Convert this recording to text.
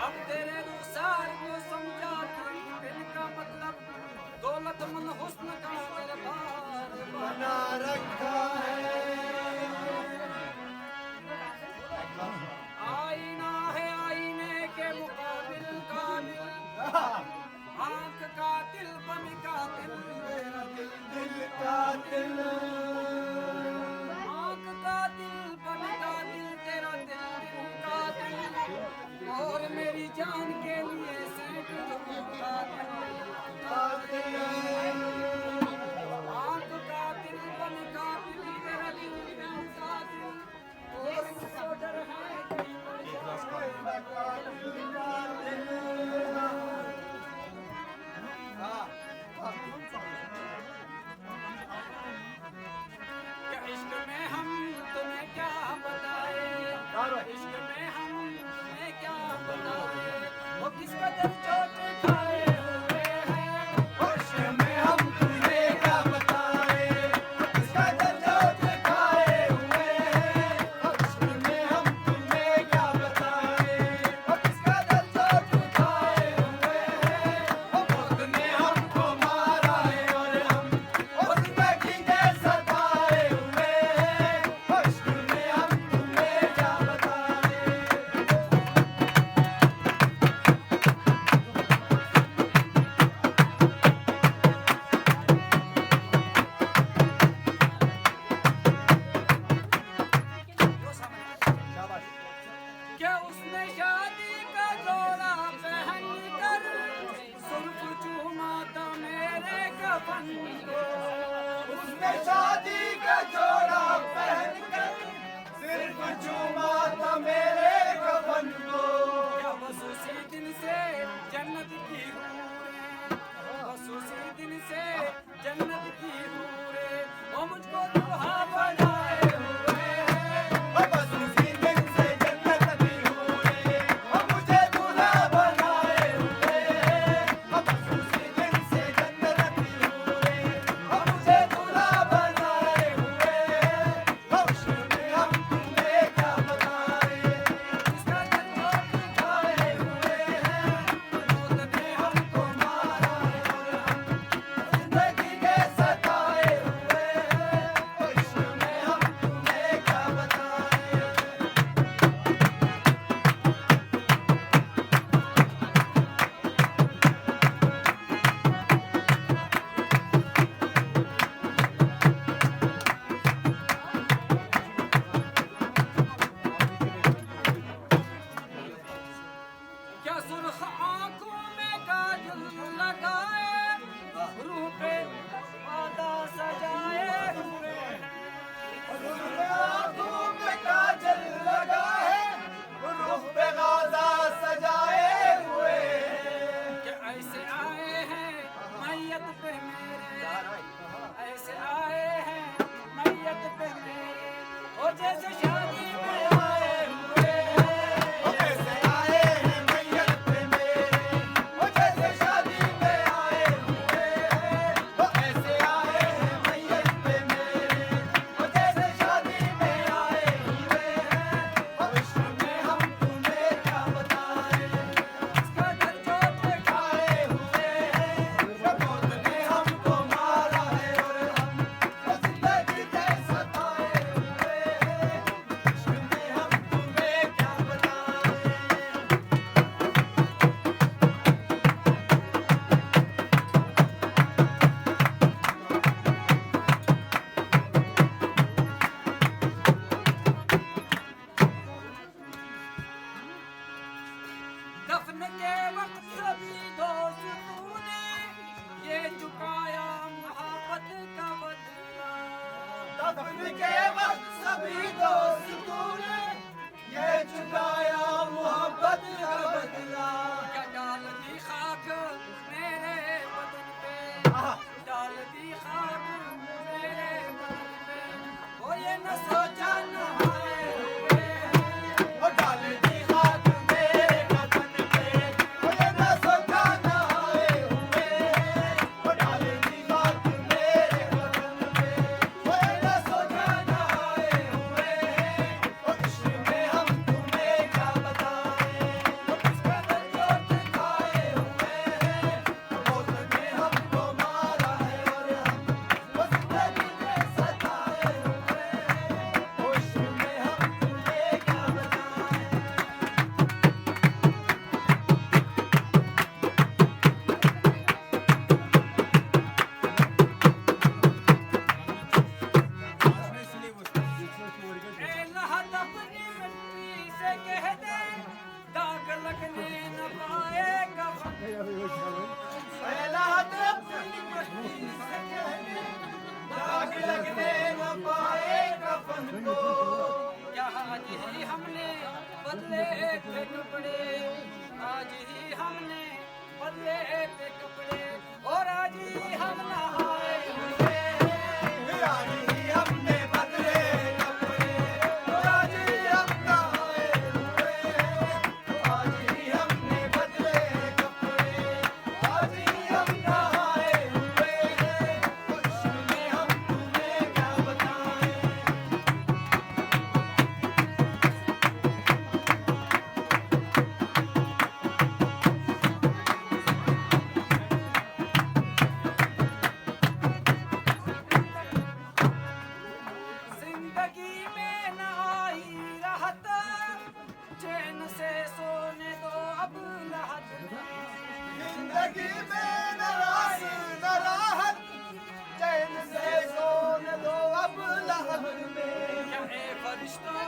अब तेरे रुखसार को समझा दिल का मतलब, दौलतमंद हुस्न का दरबार बना रखा है। आईना है आईने के मुकाबिल काबिल, आंख का दिल बन का दिल, मेरा दिल दिल का दिल, आंख का दिल बन का दिल, तेरा दिल दिल का दिल, और मेरी जान के लिए सैकड़ों का दिल का दिल, आंख का दिल बन का दिल, तेरा दिल दिल का दिल, और मुझको डर है कहीं मर जाए का दिल का दिल। क्या इश्क में हम तुम्हें क्या बताए, इश्क में हम तुम्हें क्या बताए, वो किस कदर चोट खाए हुए हैं, इश्क में हम तुम्हें क्या बताए, किस कदर चोट खाए हुए हैं, इश्क में हम तुम्हें क्या बताए, किस कदर चोट खाए हुए हैं, मौत ने हमको मारा है और हम उस जिंदगी के सताए हुए हैं, इश्क में हम तुम्हें क्या बताए। क्या उसने शादी का जोड़ा पहन कर सुर्ख चूमा था मेरे कफन को, उसने शादी का जोड़ा पहन कर सिर्फ चूमा था मेरे कफन को। क्या बस उसी दिन से जन्नत की हूरें, बस उसी दिन से जन्नत की हूरें वो मुझको दुल्हा बनाए हुए हैं, बस उसी दिन से जन्नत की हूरें वो मुझे दूल्हा बनाए हुए हैं, बस उसी दिन से जन्नत की हूरें वो मुझे दूल्हा बनाए हुए हैं, इश्क में हम तुम्हें क्या बताए, किसका चोट खाए हुए हैं, मौत ने हमको मारा है और हम जिंदगी के सताए हुए हैं, इश्क में हम तुम्हें क्या बताए। क्या सुर्ख आंखों में काजल लगाए, रूह पे आधा सजाए हुए हैं, सुर्ख आंखों में काजल लगाए, रूह पे आधा सजाए हुए हैं। क्या ऐसे आए हैं मैयत पे मेरे, ऐसे आए हैं मैयत पे मेरे, और जैसे शादी में आए हुए हैं, ऐसे आए हैं मैयत पे मेरे, और जैसे शादी में आए हुए हैं, ऐसे आए हैं मैयत पे मेरे, और जैसे शादी में आए हुए हैं, इश्क में हम तुम्हें क्या बताए, किसका दिल चोट खाए हुए हैं, मौत ने हमको मारा है और हम जिंदगी के सताए हुए हैं, कह दे दाग लगने न पाए कफन पहला तो अपनी मस्ती से कह दे दाग लगने न पाए कफन को। क्या आज ही हमने बदले थे कपड़े, आज ही हमने बदले थे कपड़े और आज ही हम नहाए हुए हैं। आज ही हमने बदले कपड़े और आज ही हम नहाए हुए हैं। आज ही हमने बदले कपड़े आज ही हम नहाए हुए हैं। इश्क में हम तुम्हें क्या बताएं। जिंदगी में न आई राहत, चैन से सोने दो अब राहत में। जिंदगी में न आई न राहत, चैन से सोने दो अब लहर में। क्या ए फरिश्तों